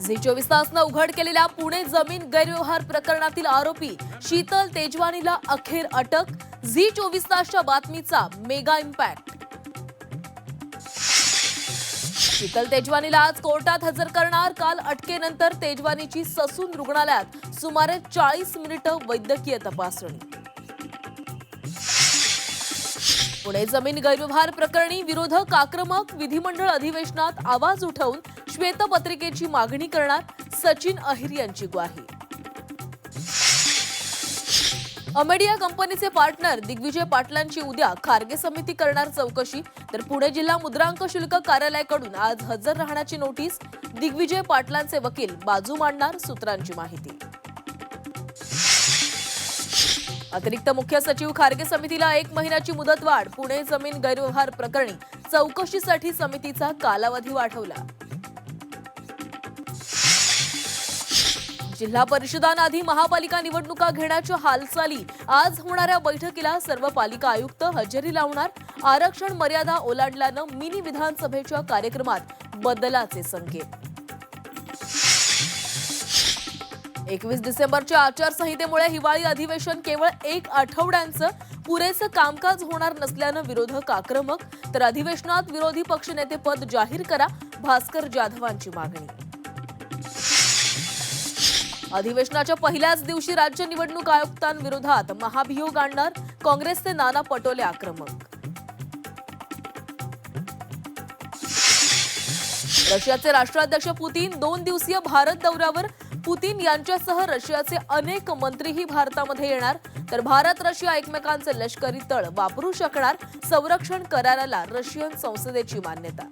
Zee 24 तासनं उघड केलेल्या पुणे जमीन गैरव्यवहार प्रकरणातील आरोपी शीतल तेजवानीला अखेर अटक। झी 24 तासच्या बातमीचा मेगा इम्पॅक्ट। शीतल तेजवानीला आज कोर्टात हजर करणार। काल अटकेनंतर तेजवानीची ससून रुग्णालयात सुमारे 40 मिनिटं वैद्यकीय तपासणी। पुणे जमीन गैरव्यवहार प्रकरणी विरोधक आक्रमक। विधिमंडळ अधिवेशनात आवाज उठवून श्वेतपत्रिकेची मागणी करणार। सचिन अहिर यांची ग्वाही। अमेडिया कंपनीचे पार्टनर दिग्विजय पाटलांची उद्या खारगे समिती करणार चौकशी। तर पुणे जिल्हा मुद्रांक शुल्क कार्यालयाकडून आज हजर राहण्याची नोटीस। दिग्विजय पाटलांचे वकील बाजू मांडणार। सूत्रांची माहिती। अतिरिक्त मुख्य सचिव खारगे समितीला 1 महिन्याची मुदतवाढ। पुणे जमीन गैरव्यवहार प्रकरणी चौकशीसाठी समितीचा कालावधी वाढवला। जिल्हा परिषदांआधी महापालिका निवडणुका घेण्याच्या हालचाली। आज होणाऱ्या बैठकीला सर्व पालिका आयुक्त हजेरी लावणार। आरक्षण मर्यादा ओलांडल्यानं मिनी विधानसभेच्या कार्यक्रमात बदलाचे संकेत। 21 डिसेंबरच्या आचारसंहितेमुळे हिवाळी अधिवेशन केवळ 1 आठवड्यांचं पुरेसं कामकाज होणार नसल्यानं विरोधक आक्रमक। तर अधिवेशनात विरोधी पक्षनेतेपद जाहीर करा। भास्कर जाधवांची मागणी। अधिवेशनाच्या पहिल्याच दिवशी राज्य निवडणूक आयुक्तांविरोधात महाभियोग आणणार। काँग्रेसचे नाना पटोले आक्रमक। रशियाचे राष्ट्राध्यक्ष पुतीन 2 दिवसीय भारत दौऱ्यावर। पुतीन यांच्यासह रशियाचे अनेक मंत्रीही भारतामध्ये येणार। तर भारत रशिया एकमेकांचे लष्करी तळ वापरू शकणार। संरक्षण कराराला रशियन संसदेची मान्यता।